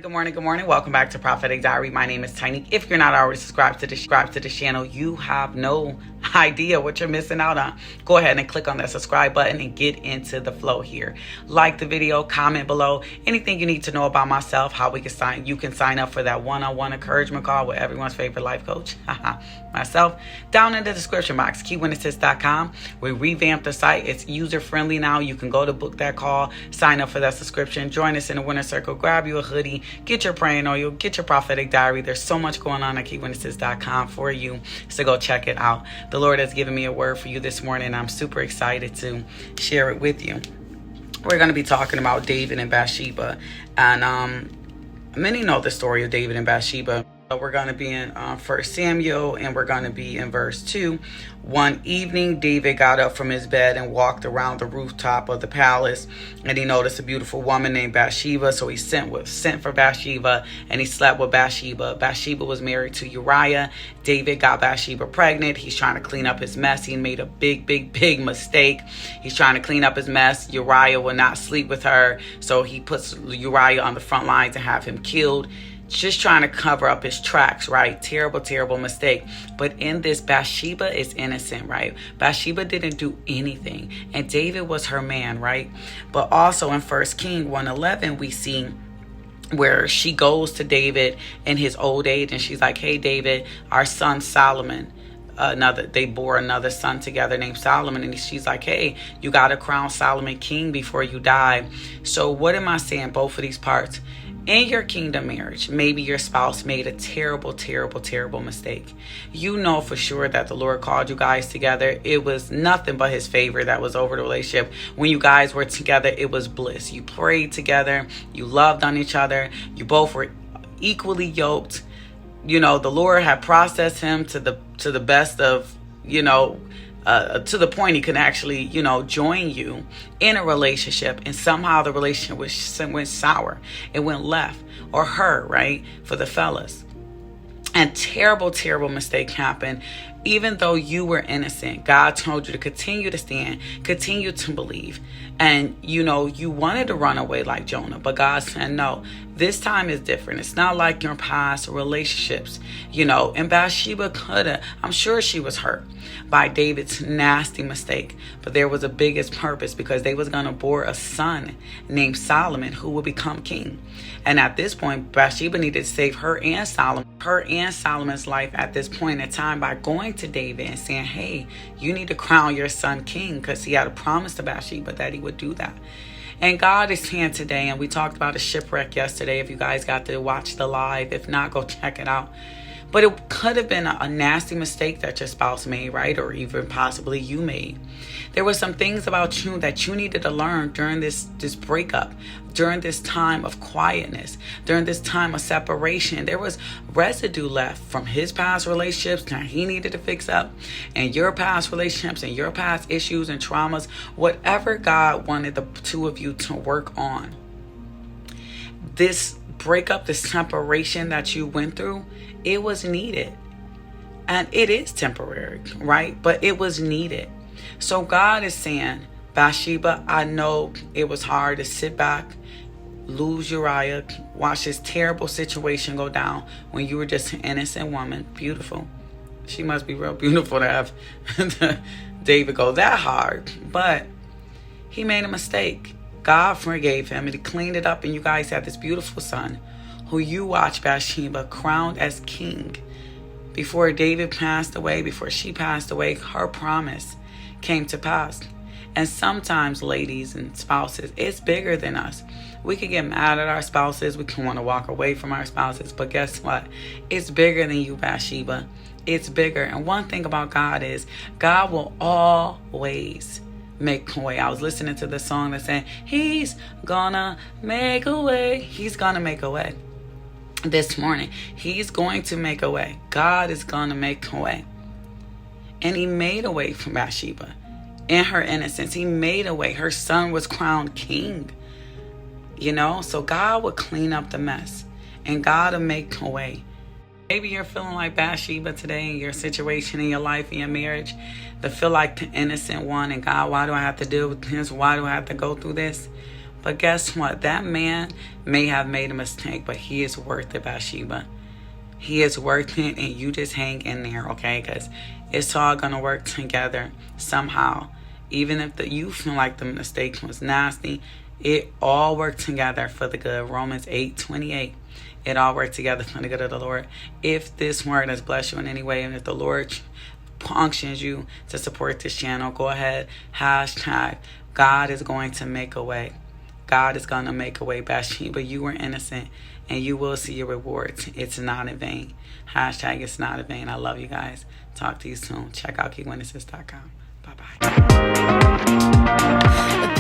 Good morning. Good morning. Welcome back to Prophetic Diary. My name is Tiny. If you're not already subscribed to the channel, you have no idea what you're missing out on. Go ahead and click on that subscribe button and get into the flow here. Like the video, comment below anything you need to know about myself, how you can sign up for that one-on-one encouragement call with everyone's favorite life coach, myself, down in the description box, keywitnesses.com. We revamped the site. It's user-friendly now. You can go to book that call, sign up for that subscription, join us in the winner circle, grab you a hoodie, get your praying oil, get your prophetic diary. There's so much going on at keywitnesses.com for you, so go check it out. The Lord has given me a word for you this morning. I'm super excited to share it with you. We're going to be talking about David and Bathsheba, and many know the story of David and Bathsheba. We're going to be in 1 Samuel, and we're going to be in verse 2. One evening, David got up from his bed and walked around the rooftop of the palace, and he noticed a beautiful woman named Bathsheba. So he sent for Bathsheba, and he slept with Bathsheba. Bathsheba was married to Uriah. David got Bathsheba pregnant. He's trying to clean up his mess. He made a big mistake. He's trying to clean up his mess. Uriah will not sleep with her, so he puts Uriah on the front line to have him killed. Just trying to cover up his tracks, right? Terrible mistake. But in this, Bathsheba is innocent, right? Bathsheba didn't do anything, and David was her man, right? But also in 1 Kings 1:11, we see where she goes to David in his old age, and she's like, "Hey, David, our son Solomon." They bore another son together named Solomon, and she's like, "Hey, you got to crown Solomon king before you die." So what am I saying? Both of these parts. In your kingdom marriage, maybe your spouse made a terrible mistake. You know for sure that the Lord called you guys together. It was nothing but his favor that was over the relationship. When you guys were together, it was bliss. You prayed together. You loved on each other. You both were equally yoked. You know, the Lord had processed him to the best of, to the point he could actually, join you in a relationship, and somehow the relationship went sour. It went left, or her, right? For the fellas. And terrible mistake happened. Even though you were innocent, God told you to continue to stand, continue to believe. And, you wanted to run away like Jonah, but God said, no, this time is different. It's not like your past relationships, and Bathsheba I'm sure she was hurt by David's nasty mistake, but there was a biggest purpose, because they was going to bore a son named Solomon who would become king. And at this point, Bathsheba needed to save her and Solomon's life at this point in time by going to David and saying, hey, you need to crown your son king, because he had a promise to Bathsheba that he would do that. And God is saying today, and we talked about a shipwreck yesterday. If you guys got to watch the live, if not, go check it out. But it could have been a nasty mistake that your spouse made, right? Or even possibly you made. There were some things about you that you needed to learn during this breakup, during this time of quietness, during this time of separation. There was residue left from his past relationships that he needed to fix up, and your past relationships and your past issues and traumas, whatever God wanted the two of you to work on. This breakup, this separation that you went through, it was needed. And it is temporary, right? But it was needed. So God is saying, Bathsheba, I know it was hard to sit back, lose Uriah, watch this terrible situation go down when you were just an innocent woman. Beautiful. She must be real beautiful to have David go that hard. But he made a mistake. God forgave him, and he cleaned it up, and you guys had this beautiful son who you watched Bathsheba crowned as king. Before David passed away, before she passed away, her promise came to pass. And sometimes, ladies and spouses, it's bigger than us. We can get mad at our spouses. We can want to walk away from our spouses. But guess what? It's bigger than you, Bathsheba. It's bigger. And one thing about God is God will always make a way. I was listening to the song that said, he's gonna make a way. He's gonna make a way. This morning, he's going to make a way. God is going to make a way. And he made a way for Bathsheba. In her innocence, he made a way. Her son was crowned king. So God will clean up the mess, and God will make a way. Maybe you're feeling like Bathsheba today in your situation, in your life, in your marriage, to feel like the innocent one, and God, why do I have to deal with this? Why do I have to go through this? But guess what? That man may have made a mistake, but he is worth it, Bathsheba. He is worth it, and you just hang in there, okay? Because it's all going to work together somehow. Even if you feel like the mistake was nasty, it all worked together for the good. Romans 8:28. It all worked together for the good of the Lord. If this word has blessed you in any way, and if the Lord functions you to support this channel, go ahead, hashtag God is going to make a way. God is going to make a way, Bathsheba. You were innocent, and you will see your rewards. It's not in vain. Hashtag it's not in vain. I love you guys. Talk to you soon. Check out keywitnesses.com. Bye-bye.